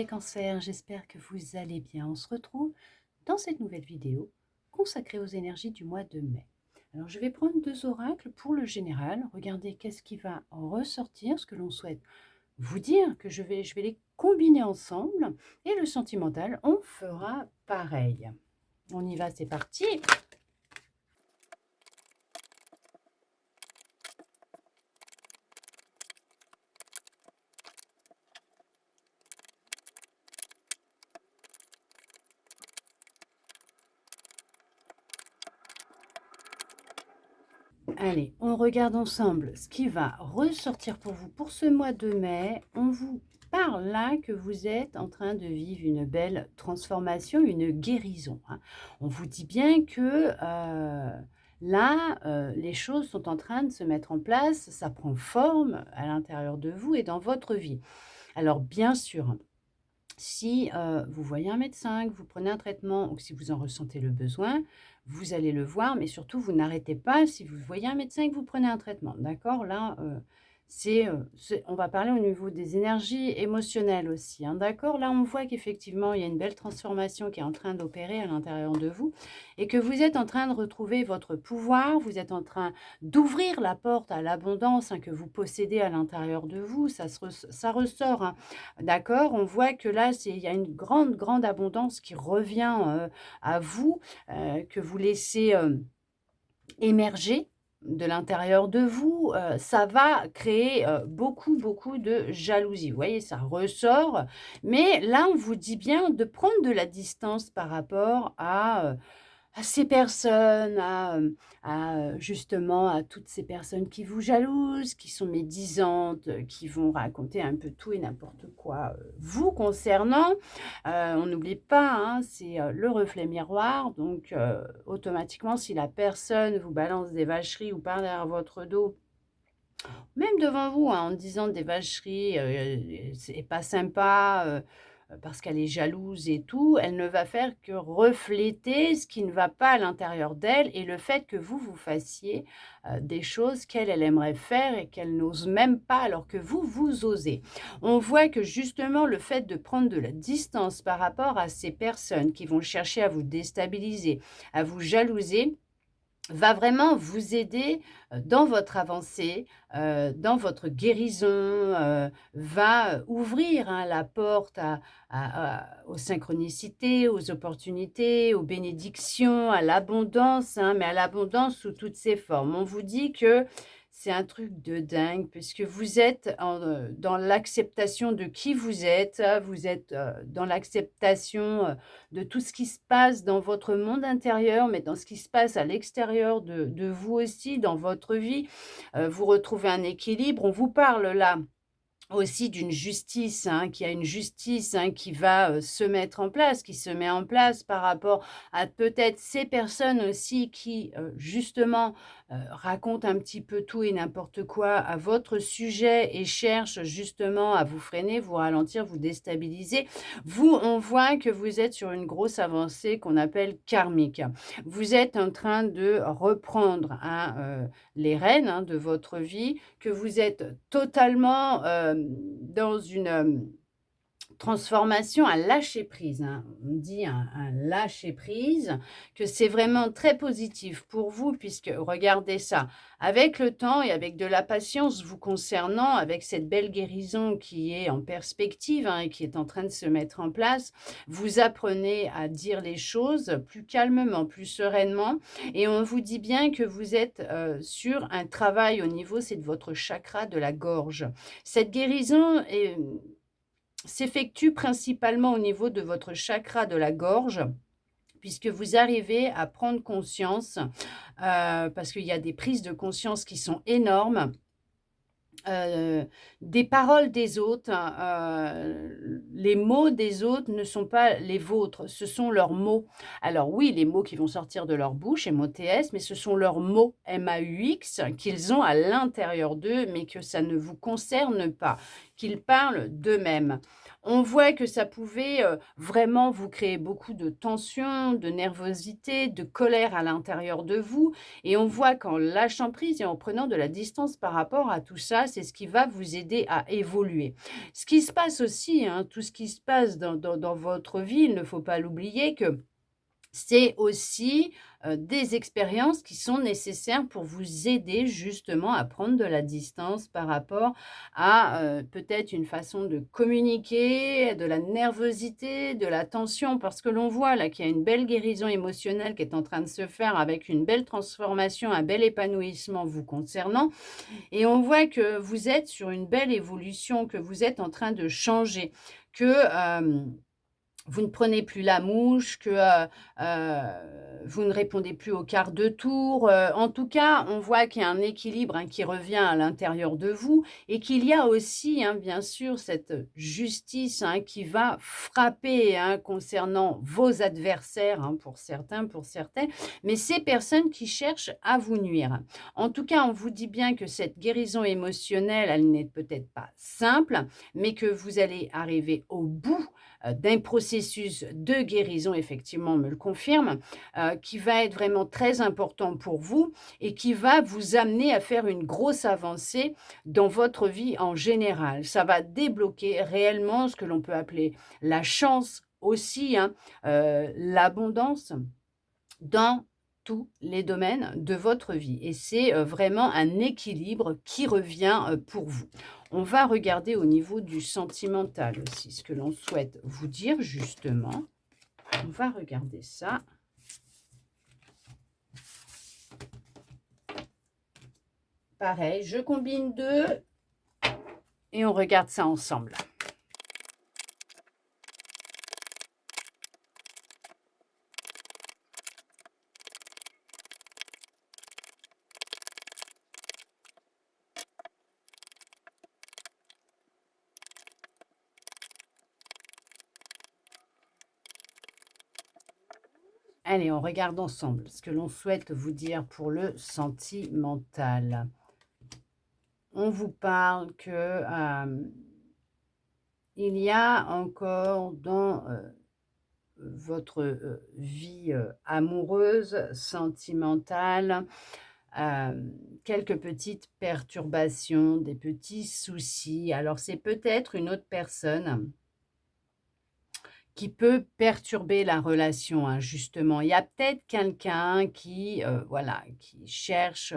les cancers, j'espère que vous allez bien. On se retrouve dans cette nouvelle vidéo consacrée aux énergies du mois de mai. Alors je vais prendre deux oracles pour le général, regardez qu'est-ce qui va en ressortir, ce que l'on souhaite vous dire, que je vais les combiner ensemble, et le sentimental, on fera pareil. On y va, c'est parti. Allez, on regarde ensemble ce qui va ressortir pour vous pour ce mois de mai. On vous parle là que vous êtes en train de vivre une belle transformation, une guérison, hein. On vous dit bien que là, les choses sont en train de se mettre en place, ça prend forme à l'intérieur de vous et dans votre vie. Alors bien sûr, si vous voyez un médecin, que vous prenez un traitement ou que si vous en ressentez le besoin, vous allez le voir, mais surtout vous n'arrêtez pas si vous voyez un médecin et que vous prenez un traitement, d'accord? Là, on va parler au niveau des énergies émotionnelles aussi, hein, d'accord? Là, on voit qu'effectivement, il y a une belle transformation qui est en train d'opérer à l'intérieur de vous et que vous êtes en train de retrouver votre pouvoir, vous êtes en train d'ouvrir la porte à l'abondance, hein, que vous possédez à l'intérieur de vous, ça ressort, hein. D'accord? On voit que là, il y a une grande, grande abondance qui revient, à vous, que vous laissez, émerger de l'intérieur de vous. Ça va créer, beaucoup, beaucoup de jalousie. Vous voyez, ça ressort, mais là, on vous dit bien de prendre de la distance par rapport à ces personnes, justement, à toutes ces personnes qui vous jalousent, qui sont médisantes, qui vont raconter un peu tout et n'importe quoi, vous concernant. On n'oublie pas, hein, c'est, le reflet miroir, donc automatiquement, si la personne vous balance des vacheries ou par derrière votre dos, même devant vous, hein, en disant des vacheries, c'est pas sympa, parce qu'elle est jalouse et tout, elle ne va faire que refléter ce qui ne va pas à l'intérieur d'elle et le fait que vous, vous fassiez, des choses qu'elle, elle aimerait faire et qu'elle n'ose même pas alors que vous, vous osez. On voit que justement le fait de prendre de la distance par rapport à ces personnes qui vont chercher à vous déstabiliser, à vous jalouser, va vraiment vous aider, dans votre avancée, dans votre guérison, va ouvrir, hein, la porte aux synchronicités, aux opportunités, aux bénédictions, à l'abondance, hein, mais à l'abondance sous toutes ses formes. On vous dit que c'est un truc de dingue puisque vous êtes dans l'acceptation de qui vous êtes, dans l'acceptation, de tout ce qui se passe dans votre monde intérieur, mais dans ce qui se passe à l'extérieur de vous aussi, dans votre vie. Vous retrouvez un équilibre. On vous parle là aussi d'une justice, hein, qu'il y a une justice, hein, qui va, se mettre en place, qui se met en place par rapport à peut-être ces personnes aussi qui, justement, racontent un petit peu tout et n'importe quoi à votre sujet et cherchent justement à vous freiner, vous ralentir, vous déstabiliser. Vous, on voit que vous êtes sur une grosse avancée qu'on appelle karmique. Vous êtes en train de reprendre, hein, les rênes, hein, de votre vie, que vous êtes totalement, dans une, transformation, un lâcher prise, hein. On dit un lâcher prise, que c'est vraiment très positif pour vous puisque regardez ça, avec le temps et avec de la patience vous concernant, avec cette belle guérison qui est en perspective, hein, et qui est en train de se mettre en place, vous apprenez à dire les choses plus calmement, plus sereinement et on vous dit bien que vous êtes, sur un travail au niveau, c'est de votre chakra de la gorge. Cette guérison s'effectue principalement au niveau de votre chakra de la gorge, puisque vous arrivez à prendre conscience, parce qu'il y a des prises de conscience qui sont énormes, des paroles des autres, les mots des autres ne sont pas les vôtres, ce sont leurs mots. Alors oui, les mots qui vont sortir de leur bouche, MOTS, mais ce sont leurs mots, MAUX, qu'ils ont à l'intérieur d'eux, mais que ça ne vous concerne pas, qu'ils parlent d'eux-mêmes. On voit que ça pouvait, vraiment vous créer beaucoup de tension, de nervosité, de colère à l'intérieur de vous et on voit qu'en lâchant prise et en prenant de la distance par rapport à tout ça, c'est ce qui va vous aider à évoluer. Ce qui se passe aussi, hein, tout ce qui se passe dans votre vie, il ne faut pas l'oublier que c'est aussi, des expériences qui sont nécessaires pour vous aider justement à prendre de la distance par rapport à, peut-être une façon de communiquer, de la nervosité, de la tension. Parce que l'on voit là qu'il y a une belle guérison émotionnelle qui est en train de se faire avec une belle transformation, un bel épanouissement vous concernant et on voit que vous êtes sur une belle évolution, que vous êtes en train de changer, que, vous ne prenez plus la mouche, que, vous ne répondez plus au quart de tour, en tout cas, on voit qu'il y a un équilibre, hein, qui revient à l'intérieur de vous et qu'il y a aussi, hein, bien sûr, cette justice, hein, qui va frapper, hein, concernant vos adversaires, hein, pour certains, pour certaines, mais ces personnes qui cherchent à vous nuire. En tout cas, on vous dit bien que cette guérison émotionnelle, elle n'est peut-être pas simple, mais que vous allez arriver au bout d'un processus de guérison, effectivement, on me le confirme, qui va être vraiment très important pour vous et qui va vous amener à faire une grosse avancée dans votre vie en général. Ça va débloquer réellement ce que l'on peut appeler la chance aussi, hein, l'abondance dans tous les domaines de votre vie et c'est, vraiment un équilibre qui revient, pour vous. On va regarder au niveau du sentimental aussi, ce que l'on souhaite vous dire justement. On va regarder ça. Pareil, je combine 2 et on regarde ça ensemble. Allez, on regarde ensemble ce que l'on souhaite vous dire pour le sentimental. On vous parle que, il y a encore dans, votre, vie, amoureuse, sentimentale, quelques petites perturbations, des petits soucis. Alors c'est peut-être une autre personne qui peut perturber la relation, hein, justement. Il y a peut-être quelqu'un qui, voilà, qui cherche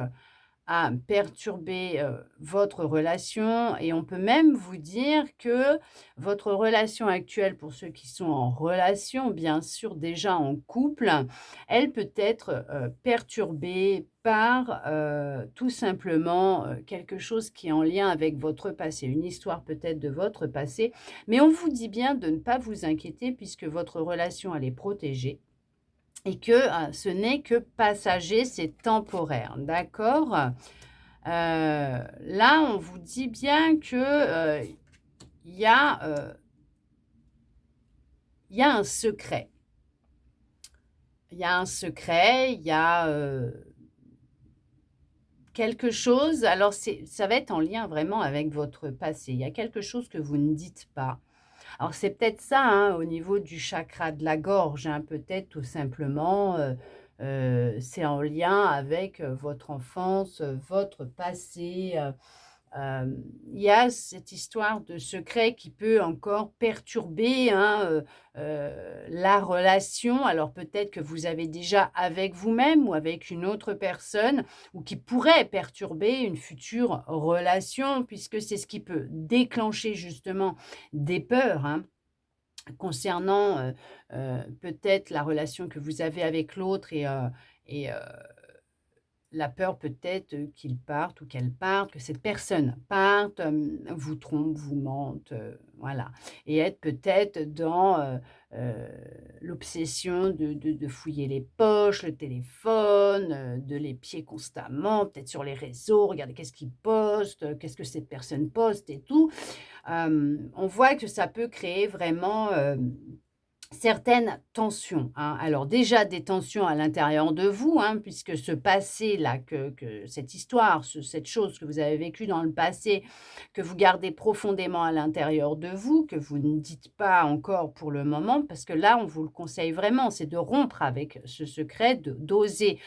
à perturber, votre relation et on peut même vous dire que votre relation actuelle, pour ceux qui sont en relation, bien sûr, déjà en couple, elle peut être, perturbée par, tout simplement, quelque chose qui est en lien avec votre passé, une histoire peut-être de votre passé. Mais on vous dit bien de ne pas vous inquiéter puisque votre relation, elle est protégée et que, ce n'est que passager, c'est temporaire, d'accord? Là, on vous dit bien que, il y a, il y a un secret. Il y a un secret, il y a, quelque chose alors ça va être en lien vraiment avec votre passé. Il y a quelque chose que vous ne dites pas. Alors c'est peut-être ça, hein, au niveau du chakra de la gorge, hein, peut-être tout simplement, c'est en lien avec, votre enfance, votre passé, il y a cette histoire de secret qui peut encore perturber, hein, la relation. Alors peut-être que vous avez déjà avec vous-même ou avec une autre personne ou qui pourrait perturber une future relation puisque c'est ce qui peut déclencher justement des peurs, hein, concernant, peut-être la relation que vous avez avec l'autre et la peur peut-être, qu'il parte ou qu'elle parte, que cette personne parte, vous trompe, vous mente, voilà et être peut-être dans, l'obsession de fouiller les poches, le téléphone, de l'épier constamment, peut-être sur les réseaux, regarder qu'est-ce qu'ils postent, qu'est-ce que cette personne poste et tout. On voit que ça peut créer vraiment, certaines tensions, hein. Alors déjà des tensions à l'intérieur de vous, hein, puisque ce passé-là, que cette histoire, cette chose que vous avez vécue dans le passé, que vous gardez profondément à l'intérieur de vous, que vous ne dites pas encore pour le moment, parce que là, on vous le conseille vraiment, c'est de rompre avec ce secret, d'oser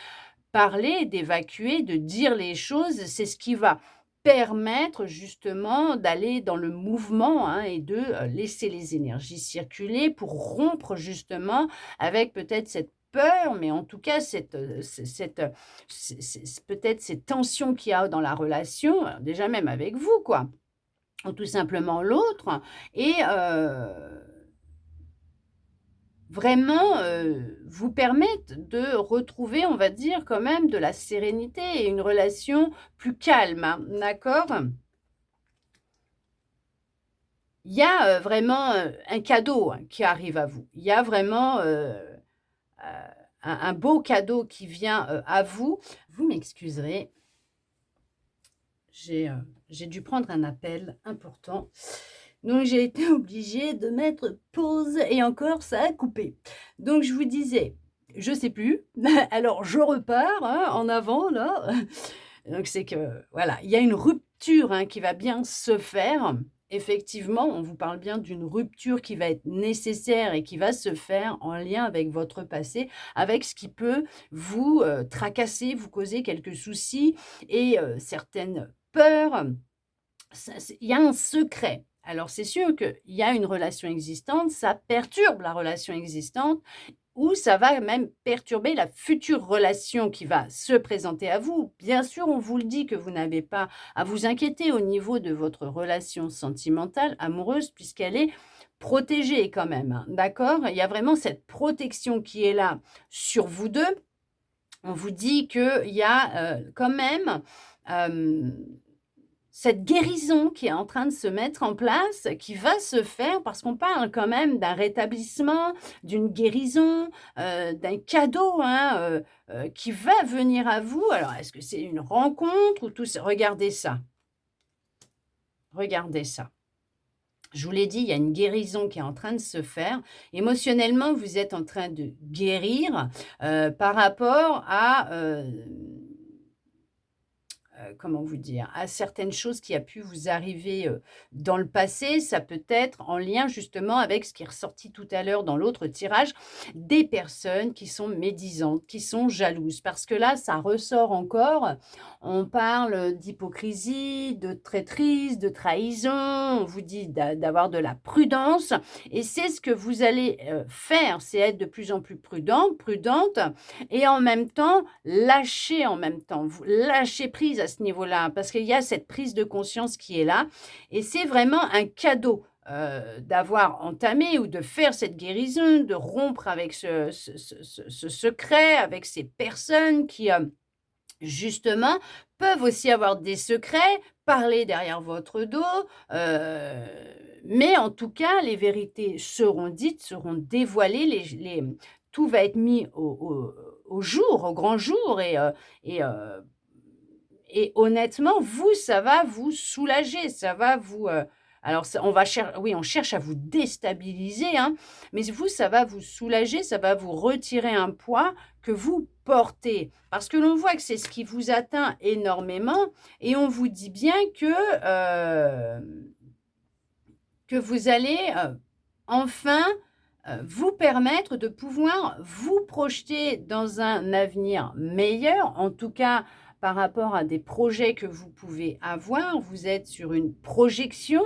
parler, d'évacuer, de dire les choses, c'est ce qui va permettre justement d'aller dans le mouvement, hein, et de, laisser les énergies circuler pour rompre justement avec peut-être cette peur, mais en tout cas cette, peut-être ces tensions qu'il y a dans la relation, déjà même avec vous quoi, ou tout simplement l'autre et vraiment, vous permettent de retrouver, on va dire, quand même de la sérénité et une relation plus calme, hein, d'accord? Il y a, vraiment, un cadeau, hein, qui arrive à vous. Il y a vraiment, un beau cadeau qui vient, à vous. Vous m'excuserez, j'ai dû prendre un appel important, donc j'ai été obligée de mettre pause et encore ça a coupé. Donc je vous disais, je sais plus, alors je repars, hein, en avant là. Donc c'est que voilà, il y a une rupture, hein, qui va bien se faire. Effectivement, on vous parle bien d'une rupture qui va être nécessaire et qui va se faire en lien avec votre passé, avec ce qui peut vous, tracasser, vous causer quelques soucis et certaines peurs. Ça c'est il y a un secret. Alors c'est sûr qu'il y a une relation existante, ça perturbe la relation existante ou ça va même perturber la future relation qui va se présenter à vous. Bien sûr, on vous le dit que vous n'avez pas à vous inquiéter au niveau de votre relation sentimentale, amoureuse, puisqu'elle est protégée quand même, hein, d'accord? Il y a vraiment cette protection qui est là sur vous 2. On vous dit qu'il y a, quand même, hem cette guérison qui est en train de se mettre en place, qui va se faire parce qu'on parle quand même d'un rétablissement, d'une guérison, d'un cadeau, hein, qui va venir à vous. Alors est-ce que c'est une rencontre ou tout ça? Regardez ça, regardez ça. Je vous l'ai dit, il y a une guérison qui est en train de se faire. Émotionnellement, vous êtes en train de guérir, par rapport à, comment vous dire? À certaines choses qui a pu vous arriver, dans le passé. Ça peut être en lien justement avec ce qui est ressorti tout à l'heure dans l'autre tirage, des personnes qui sont médisantes, qui sont jalouses. Parce que là, ça ressort encore. On parle, d'hypocrisie, de traîtrise, de trahison. On vous dit d'avoir de la prudence et c'est ce que vous allez, faire, c'est être de plus en plus prudent, prudente et en même temps, lâcher en même temps. Vous lâchez prise à ce niveau-là, parce qu'il y a cette prise de conscience qui est là et c'est vraiment un cadeau, d'avoir entamé ou de faire cette guérison, de rompre avec ce secret, avec ces personnes qui, justement, peuvent aussi avoir des secrets, parler derrière votre dos, heu, mais en tout cas, les vérités seront dites, seront dévoilées, tout va être mis au jour, au grand jour et heu et honnêtement, vous, ça va vous soulager, ça va vous, alors ça on va cher oui, on cherche à vous déstabiliser, hein, mais vous, ça va vous soulager, ça va vous retirer un poids que vous portez. Parce que l'on voit que c'est ce qui vous atteint énormément et on vous dit bien que vous allez, enfin, vous permettre de pouvoir vous projeter dans un avenir meilleur, en tout cas par rapport à des projets que vous pouvez avoir. Vous êtes sur une projection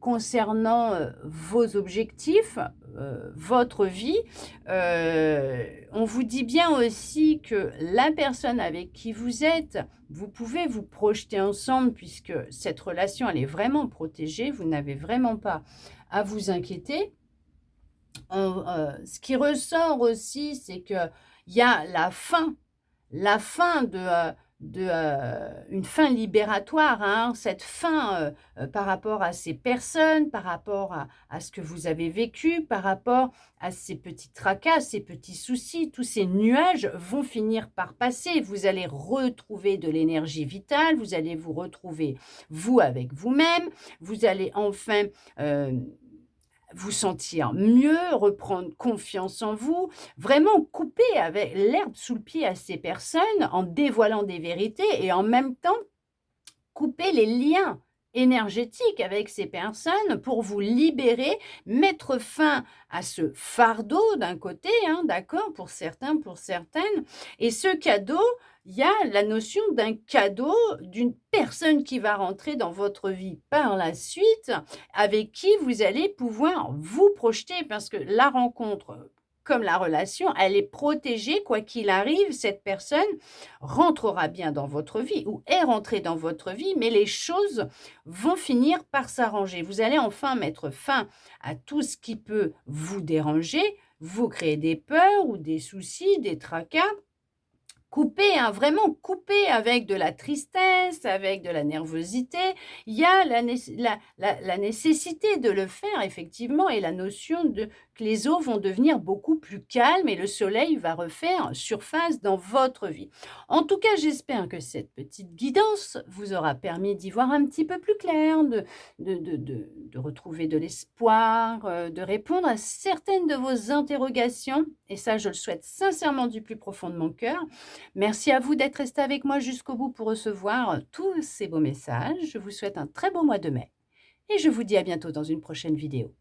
concernant, vos objectifs, votre vie. On vous dit bien aussi que la personne avec qui vous êtes, vous pouvez vous projeter ensemble puisque cette relation, elle est vraiment protégée. Vous n'avez vraiment pas à vous inquiéter. Ce qui ressort aussi, c'est qu'il y a la fin une fin libératoire, hein. Cette fin, par rapport à ces personnes, par rapport à ce que vous avez vécu, par rapport à ces petits tracas, ces petits soucis, tous ces nuages vont finir par passer. Vous allez retrouver de l'énergie vitale, vous allez vous retrouver, vous, avec vous-même. Vous allez enfin, vous sentir mieux, reprendre confiance en vous, vraiment couper avec l'herbe sous le pied à ces personnes en dévoilant des vérités et en même temps couper les liens énergétiques avec ces personnes pour vous libérer, mettre fin à ce fardeau d'un côté, hein, d'accord, pour certains, pour certaines. Et ce cadeau, il y a la notion d'un cadeau d'une personne qui va rentrer dans votre vie par la suite, avec qui vous allez pouvoir vous projeter, parce que la rencontre, comme la relation, elle est protégée, quoi qu'il arrive, cette personne rentrera bien dans votre vie ou est rentrée dans votre vie, mais les choses vont finir par s'arranger. Vous allez enfin mettre fin à tout ce qui peut vous déranger, vous créer des peurs ou des soucis, des tracas. Couper, hein, vraiment couper avec de la tristesse, avec de la nervosité. Il y a la nécessité de le faire effectivement et la notion de que les eaux vont devenir beaucoup plus calmes et le soleil va refaire surface dans votre vie. En tout cas, j'espère que cette petite guidance vous aura permis d'y voir un petit peu plus clair, de retrouver de l'espoir, de répondre à certaines de vos interrogations et ça, je le souhaite sincèrement du plus profond de mon cœur. Merci à vous d'être resté avec moi jusqu'au bout pour recevoir tous ces beaux messages. Je vous souhaite un très beau mois de mai et je vous dis à bientôt dans une prochaine vidéo.